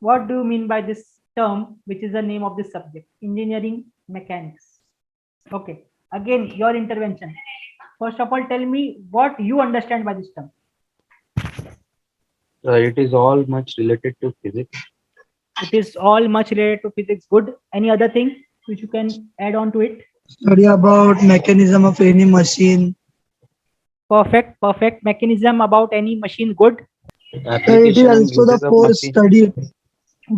what do you mean by this term, which is the name of this subject? Engineering mechanics. Okay. Again, your intervention. First of all, tell me what you understand by this term. It is all much related to physics. It is all much related to physics. Good. Any other thing which you can add on to it? Study about mechanism of any machine. Perfect. Perfect. Mechanism about any machine. Good. It is Application and also the uses of force machine. study.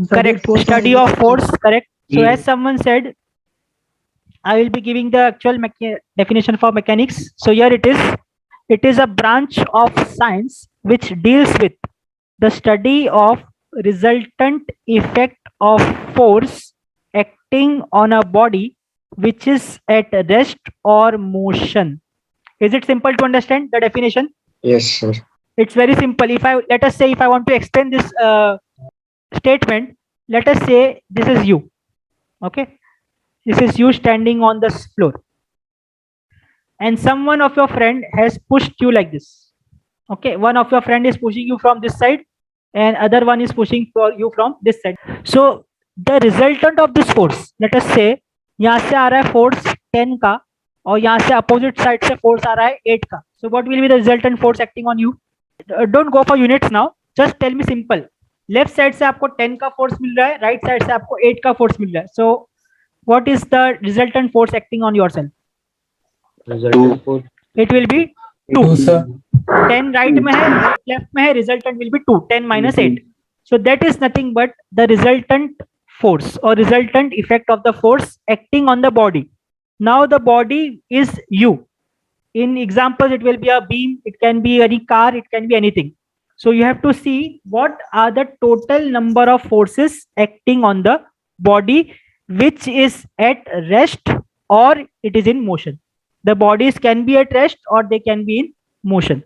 Correct. Force Study of force. Correct. So Mm. as someone said, I will be giving the actual definition for mechanics. So here it is. It is a branch of science which deals with the study of resultant effect of force acting on a body which is at rest or motion. Is it simple to understand the definition? Yes, sir. It's very simple. If I let us say if I want to explain this statement, let us say this is you. Okay, this is you standing on the floor, and someone of your friend has pushed you like this. Okay, one of your friend is pushing you from this side, and other one is pushing for you from this side. So the resultant of this force, let us say यहाँ से आ रहा है force 10 का और यहाँ से opposite side से force आ रहा है 8 का. So what will be the resultant force acting on you? Don't go for units now, just tell me simple. Left side से आपको 10 का फोर्स मिल रहा है, राइट साइड से आपको 8 का फोर्स मिल रहा है. So what is the resultant force acting on yourself? Resultant force. It will be 2. sir. 10 right में है, 8 लेफ्ट में है, resultant will be 2. 10 minus 8. So that is nothing but the resultant force or resultant effect of the force acting on the body. Now the body is you. In examples, it will be a beam, it can be any car, it can be anything. So you have to see what are the total number of forces acting on the body which is at rest or it is in motion. The bodies can be at rest or they can be in motion.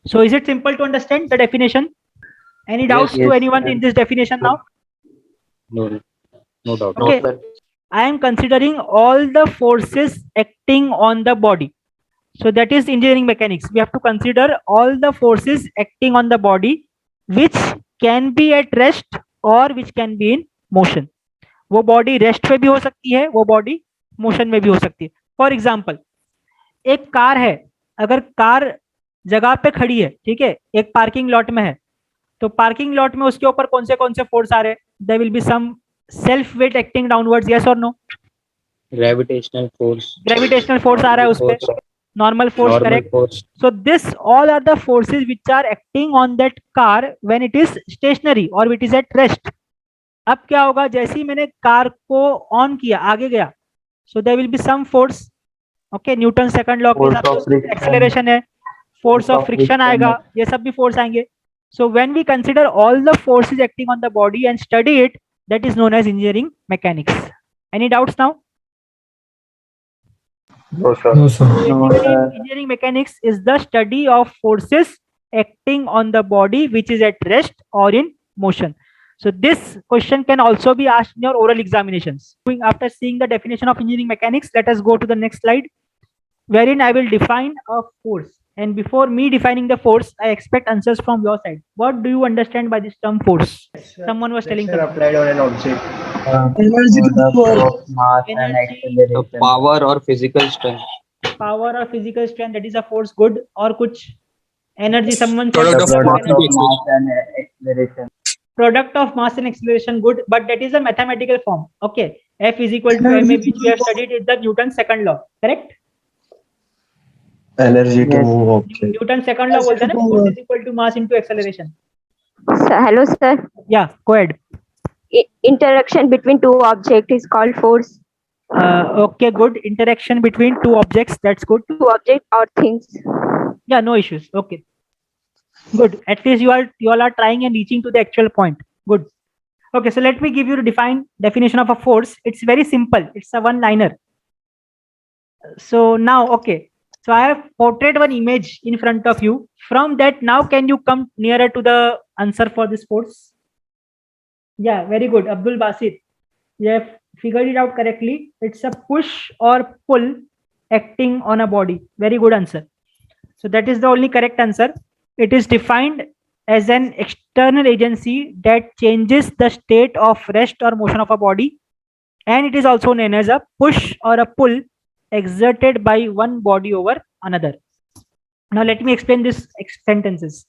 So is it simple to understand the definition? Any doubts to anyone in this definition now? No, no doubt. Okay. I am considering all the forces acting on the body. So that is engineering mechanics. We have to consider all the forces acting on the body which can be at rest or which can be in motion. वो body rest में भी हो सकती है, वो body motion में भी हो सकती है. फॉर एग्जाम्पल, एक कार है, अगर कार जगह पे खड़ी है, ठीक है, एक पार्किंग लॉट में है, तो पार्किंग लॉट में उसके ऊपर कौन से फोर्स आ रहे हैं? There will be some self weight acting downwards, yes और no? Gravitational force. Gravitational force आ रहा है उस पे, normal force, Normal correct? force. So this all are the forces which are acting on that car when it is stationary or it is at rest. अब क्या होगा, जैसे ही मैंने कार को ऑन किया, आगे गया, so there will be some force. Okay, Newton second law के हिसाब से एक्सेलरेशन है, फोर्स ऑफ फ्रिक्शन आएगा, ये सब भी फोर्स आएंगे. So when we consider all the forces acting on the body and study it, that is known as engineering mechanics. Any doubts now? No, sir. Engineering mechanics is the study of forces acting on the body which is at rest or in motion. So this question can also be asked in your oral examinations. After seeing the definition of engineering mechanics, let us go to the next slide, wherein I will define a force. And before me defining the force, I expect answers from your side. What do you understand by this term force? Someone was telling something. applied on an object. Energy to power. Mass and Energy, The acceleration. power or physical strength. power or physical strength, that is a force. Good. Or kuch energy, someone said The Product of product of mass mass and acceleration. product of mass and acceleration. Good, but that is a mathematical form. Okay, F is equal to ma, Energy which we have studied is the Newton's second law, correct? Energy to Yes. move object. Newton's second law बोलता है ना, force is equal to mass into acceleration. Hello, sir. Yeah, go ahead. Interaction between two objects is called force. Okay, good. Interaction between two objects, that's good. Two objects or things. Yeah, no issues. Okay, good. At least you all are trying and reaching to the actual point. Good. Okay, so let me give you the definition of a force. It's very simple. It's a one-liner. So now, okay. So I have portrayed one image in front of you. From that, now can you come nearer to the answer for this force? Yeah, very good. Abdul Basit, you have figured it out correctly. It's a push or pull acting on a body. Very good answer. So that is the only correct answer. It is defined as an external agency that changes the state of rest or motion of a body, and it is also known as a push or a pull exerted by one body over another. Now let me explain this sentences.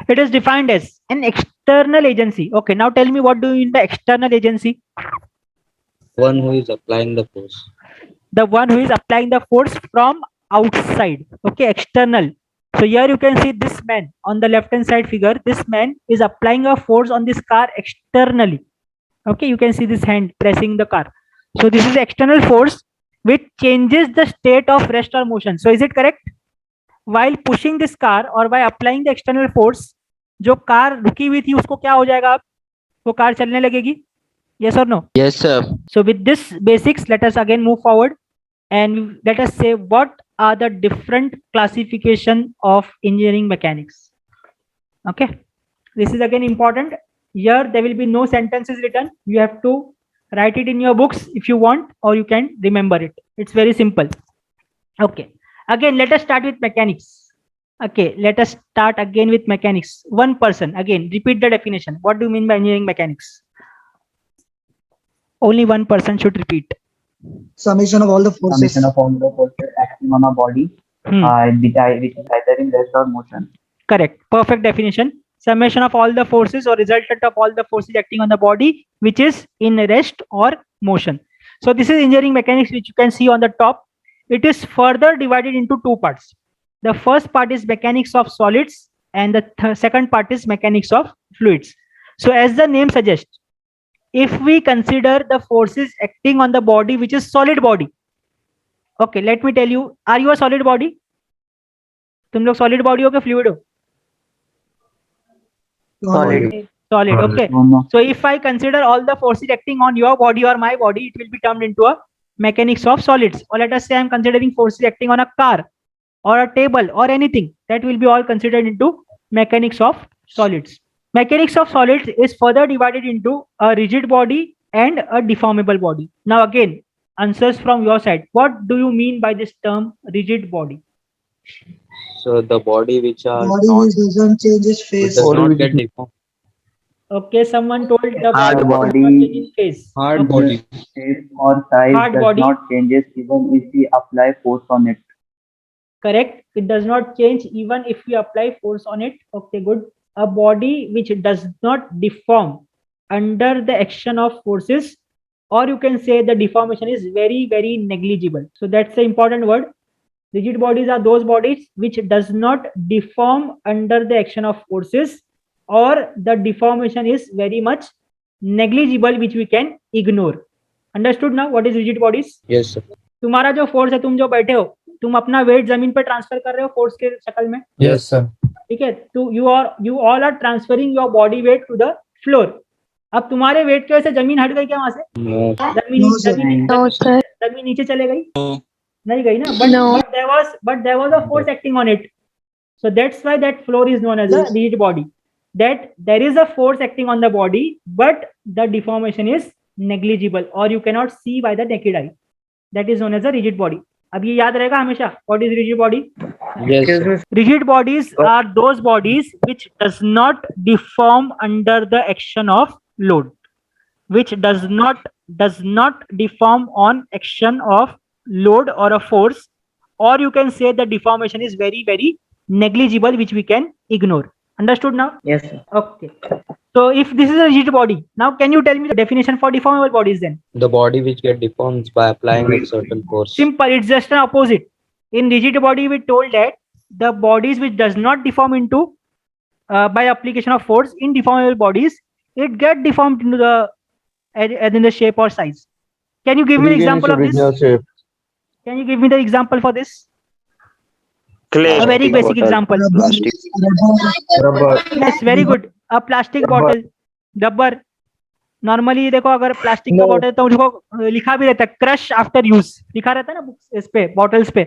It is defined as an external agency. Okay, now tell me, what do you mean by external agency? One who is applying the force. The one who is applying the force from outside. Okay, external. So here you can see this man on the left hand side figure. This man is applying a force on this car externally. Okay, you can see this hand pressing the car. So this is external force which changes the state of rest or motion. So is it correct? While pushing this car or by applying the external force, जो car रुकी हुई थी उसको क्या हो जाएगा? अब वो कार चलने लगेगी. Yes or no? Yes, sir. So with this basics, let us again move forward and let us say what are the different classification of engineering mechanics. Okay, this is again important. Here there will be no sentences written. You have to write it in your books if you want, or you can remember it. It's very simple. Okay, again let us start with mechanics. Okay, let us start again with mechanics. One person, again repeat the definition. What do you mean by engineering mechanics? Only one person should repeat. Summation of all the forces. Summation of all the forces acting on a body, which is either in rest or motion. Correct. Perfect definition. Summation of all the forces or resultant of all the forces acting on the body, which is in rest or motion. So this is engineering mechanics, which you can see on the top. It is further divided into two parts. The first part is mechanics of solids, and the second part is mechanics of fluids. So as the name suggests, if we consider the forces acting on the body, which is solid body. Okay, let me tell you, are you a solid body? तुम लोग solid body हो कि fluid हो? Solid. Solid. Okay. No. So if I consider all the forces acting on your body or my body, it will be termed into a mechanics of solids. Or let us say I'm considering forces acting on a car or a table or anything, that will be all considered into mechanics of solids. Mechanics of solids is further divided into a rigid body and a deformable body. Now again, answers from your side. What do you mean by this term rigid body? So the body which are Body not, which doesn't change its which face. does not get deformed. Okay, someone told the Hard body body. does not change in phase. Hard Okay. body. Shape or size Hard does body. not changes even if we apply force on it. Correct. It does not change even if we apply force on it. Okay, good. A body which does not deform under the action of forces, or you can say the deformation is very, very negligible. So that's the important word. Rigid bodies are those bodies which does not deform under the action of forces, or the deformation is very much negligible, which we can ignore. Understood now what is rigid bodies? Yes, sir. तुम्हारा जो force है, तुम जो बैठे हो, तुम अपना wait जमीन पर ट्रांसफर कर रहे हो फोर्स के शक्ल में. Yes, sir. ठीक है, तो you all are transferring your body weight to the floor. अब तुम्हारे वेट की वजह से जमीन हट गई क्या वहां से? No. No, sir. जमीन नीचे चले गई? नहीं गई ना. But there was a force acting on it. So that's why that floor is known as a rigid body. That there is a force acting on the body, but the deformation is negligible, or you cannot see by the naked eye. That is known as a rigid body. अब ये याद रहेगा हमेशा. What is rigid body? Yes, sir. Rigid bodies are those bodies which does not deform under the action of load, which does not deform on action of load or a force, or you can say the deformation is very, very negligible, which we can ignore. Understood now? Yes, sir. Okay. So if this is a rigid body, now can you tell me the definition for deformable bodies then? The body which get deformed by applying a certain force. Simple. It's just an opposite. In rigid body, we told that the bodies which does not deform into by application of force, in deformable bodies, it get deformed into the in the shape or size. Can you give me an example of this? Can you give me the example for this? Clay. A very basic example. Rubber. Yes, very good. A plastic bottle, rubber. Normally देखो, अगर plastic का bottle तो उसको लिखा भी रहता है crush after use, लिखा रहता है ना बुक्स, इस पे बॉटल्स पे,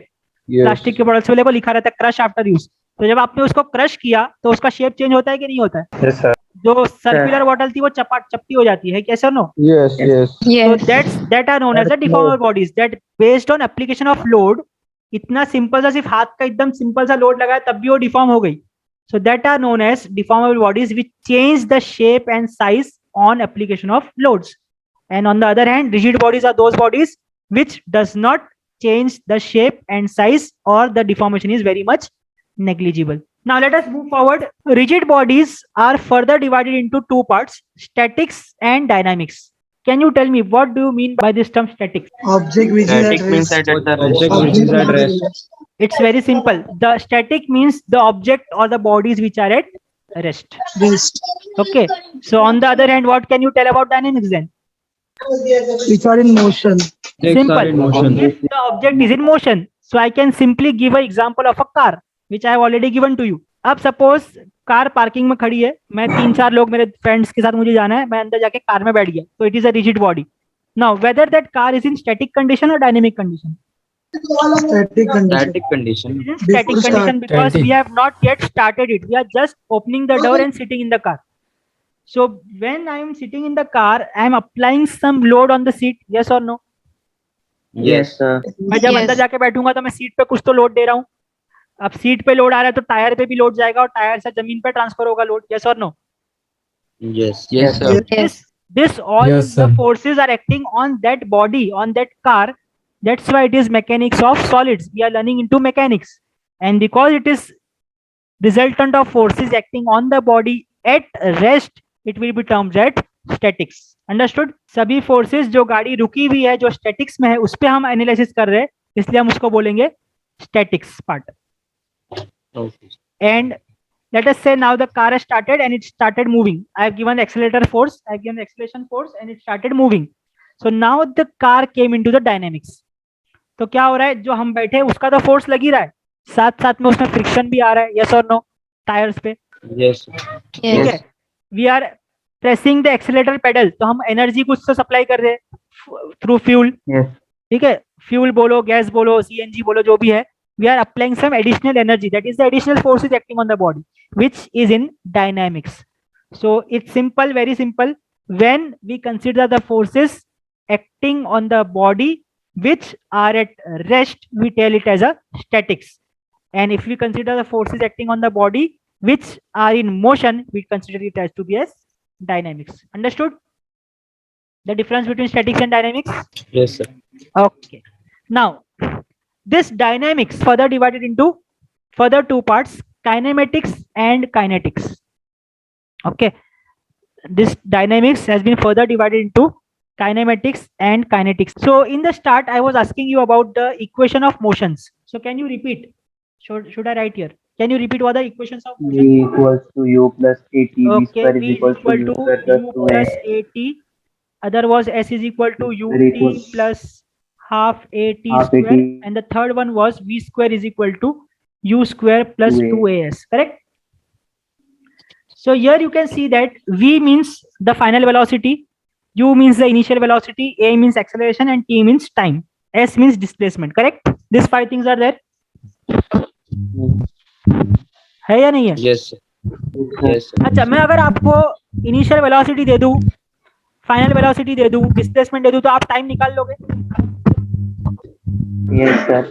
प्लास्टिक के बॉटल्स पे देखो लिखा रहता है क्रश आफ्टर यूज. तो जब आपने उसको क्रश किया तो उसका शेप चेंज होता है कि नहीं होता है? Yes, sir. जो सर्कुलर बॉटल थी वो चपटी हो जाती है, कैसे? No. Yes, yes. So that are known as the deformable bodies, that based on application of load, इतना सिंपल सा, सिर्फ हाथ का एकदम सिंपल सा लोड लगाया तब भी वो डिफॉर्म हो गई. So that are known as deformable bodies which change the shape and size on application of loads. And on the other hand, rigid bodies are those bodies which does not change the shape and size, or the deformation is very much negligible. Now let us move forward. Rigid bodies are further divided into two parts, statics and dynamics. Can you tell me what do you mean by this term statics? Object which is Static at means rest. at the Object rest. which is at rest. It's very simple. The static means the object or the bodies which are at rest. Rest. Okay. So on the other hand, what can you tell about dynamics then? Which are in motion. Objects are in motion. If the object is in motion, so I can simply give an example of a car, which I have already given to you. अब suppose car parking में खड़ी है, मैं 3-4 लोग मेरे friends के साथ मुझे जाना है, मैं अंदर जाके कार में बैठ गया, तो it is a rigid body. Now whether that car is in static condition और dynamic condition. Static condition. Static condition. It is in static Before start. condition because we Static. have not yet started it. We are just opening the door and sitting in the car. So when I am sitting in the car, I am applying some load on the seat. Yes or no? Yes. मैं जब अंदर जाके बैठूंगा तो मैं seat पे कुछ तो लोड दे रहा हूँ. अब सीट पे लोड आ रहा है तो टायर पे भी लोड जाएगा और टायर से जमीन पे ट्रांसफर होगा load. Yes or no? Yes. Yes, sir. This all Yes, the sir. forces are acting on that body, on that car. That's why it is mechanics of solids. We are learning into mechanics, and because it is resultant of forces acting on the body at rest, it will be termed as statics. Understood? सभी forces जो गाड़ी रुकी हुई है, जो statics में है, उस पे हम एनालिसिस कर रहे हैं, इसलिए हम उसको बोलेंगे statics part. Okay. And let us say now the car has started and it started moving. I have given accelerator force, I have given acceleration force, and it started moving. So now the car came into the dynamics. तो क्या हो रहा है, जो हम बैठे उसका तो फोर्स लग ही रहा है, साथ साथ में उसमें फ्रिक्शन भी आ रहा है. यस और नो? टायर्स पे. Yes. ठीक है. We are pressing the accelerator pedal, तो हम एनर्जी कुछ तो सप्लाई कर रहे हैं थ्रू फ्यूल. Yes. ठीक है. फ्यूल बोलो, गैस बोलो, सीएनजी बोलो, जो भी है, we are applying some additional energy, that is the additional forces acting on the body, which is in dynamics. So it's simple, very simple. When we consider the forces acting on the body which are at rest, we tell it as a statics. And if we consider the forces acting on the body which are in motion, we consider it as to be as dynamics. Understood the difference between statics and dynamics? Yes, sir. Okay. Now this dynamics further divided into further two parts, kinematics and kinetics. Okay, this dynamics has been further divided into kinematics and kinetics. So in the start I was asking you about the equation of motions. So can you repeat? Should I write here? Can you repeat what the equations of motion? V equals to U plus AT. V Okay, square is V is equals to equal U to square plus U 2 plus A. AT. Other was S is equal to Very UT good. plus half AT Half square. AT. And the third one was V square is equal to U square plus 2A. 2AS. Correct? So here you can see that V means the final velocity, U means the initial velocity, A means acceleration, and T means time. S means displacement. Correct? These 5 things are there. है या नहीं है? Yes, sir. Yes, sir. अच्छा, मैं अगर आपको initial velocity दे दूं, final velocity दे दूं, डिस्प्लेसमेंट दे दूं, तो आप टाइम निकाल लोगे? Yes, sir.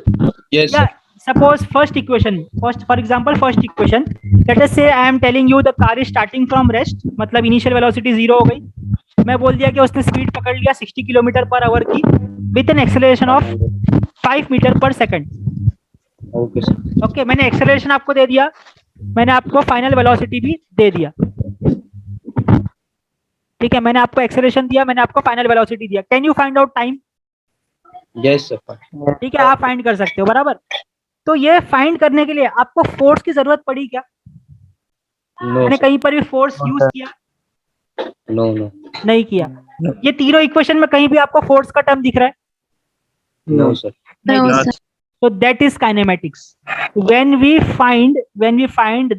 Yes, Yeah. sir. Suppose first equation, for example, first equation, let us say I am telling you the car is starting from rest, मतलब initial velocity 0 हो गई. मैं बोल दिया कि उसने स्पीड पकड़ लिया 60 किलोमीटर पर आवर की with an acceleration of 5 metre per second. Okay, sir. Okay, मैंने एक्सेलरेशन आपको दे दिया, मैंने आपको फाइनल वेलोसिटी भी दे दिया. ठीक है, मैंने आपको एक्सेलरेशन दिया, मैंने आपको फाइनल वेलोसिटी दिया. Can you find out time? Yes, sir. ठीक है, आप फाइंड कर सकते हो, बराबर. तो ये फाइंड करने के लिए आपको फोर्स की जरूरत पड़ी क्या? No, मैंने sir. कहीं पर भी फोर्स यूज किया? No, no. नहीं किया. ये तीनों इक्वेशन में कहीं भी आपको फोर्स का टर्म दिख रहा है? No, sir. नहीं दिख रहा. So that is kinematics. When we find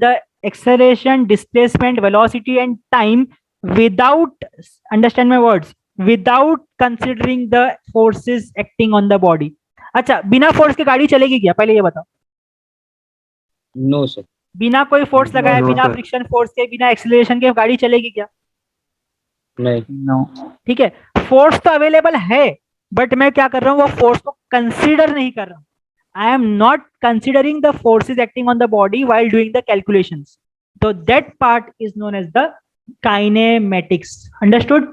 the acceleration, displacement, velocity and time without, understand my words, without considering the forces acting on the body. अच्छा, बिना फोर्स के गाड़ी चलेगी क्या? पहले ये बताओ. No, sir. बिना कोई फोर्स लगाए, no, बिना sir. फ्रिक्शन फोर्स के, बिना एक्सीलरेशन के गाड़ी चलेगी क्या? नहीं. No. ठीक है, फोर्स तो अवेलेबल है, बट मैं क्या कर रहा हूँ, वो फोर्स को कंसीडर नहीं कर रहा हूँ. I am not considering the forces acting on the body while doing the calculations. So that part is known as the kinematics. Understood?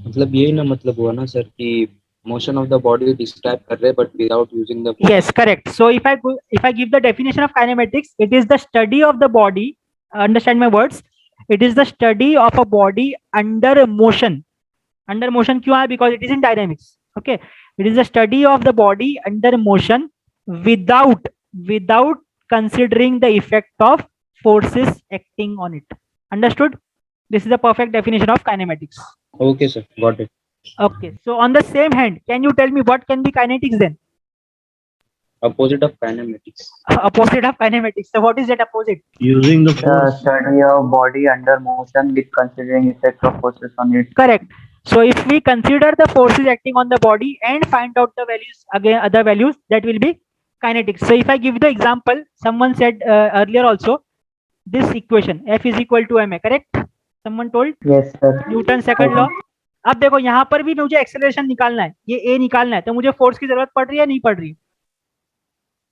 मतलब यही ना मतलब हुआ ना सर कि motion of the body describe कर रहे but without using the Yes, correct. So if I give the definition of kinematics, it is the study of the body. Understand my words. It is the study of a body under motion. Under motion क्यों है? Because it is in dynamics. Okay. It is the study of the body under motion without considering the effect of forces acting on it. Understood? This is the perfect definition of kinematics. Okay sir, got it. Okay. So on the same hand, can you tell me what can be kinetics then? Opposite of kinematics. Opposite of kinematics. So what is that opposite? Using the The force. study of body under motion with considering effect of forces on it. Correct. So if we consider the forces acting on the body and find out the values, again other values, that will be kinetics. So if I give the example, someone said earlier also, this equation F is equal to ma, correct? Someone told Yes, sir. Newton second law. अब देखो यहाँ पर भी मुझे acceleration निकालना है, ये ए निकालना है, तो मुझे फोर्स की जरूरत पड़ रही है नहीं पड़ रही है?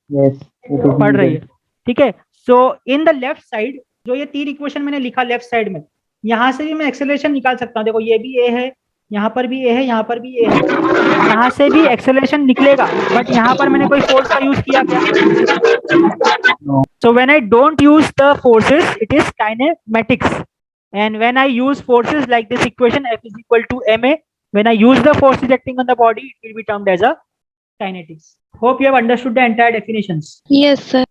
Yes, it is पड़ रही needed. है. ठीक है. सो इन द लेफ्ट साइड, जो ये तीन इक्वेशन मैंने लिखा लेफ्ट साइड में, यहाँ से भी मैं एक्सेलरेशन निकाल सकता हूँ. देखो ये भी ए है, यहाँ पर भी ए है, यहाँ पर भी ए है, यहाँ से भी एक्सेलरेशन निकलेगा, बट यहाँ पर मैंने कोई फोर्स का यूज किया क्या? No. So when I don't use the forces, it is kinematics. And when I use forces like this equation F is equal to ma, when I use the forces acting on the body, it will be termed as a kinetics. Hope you have understood the entire definitions. Yes, sir.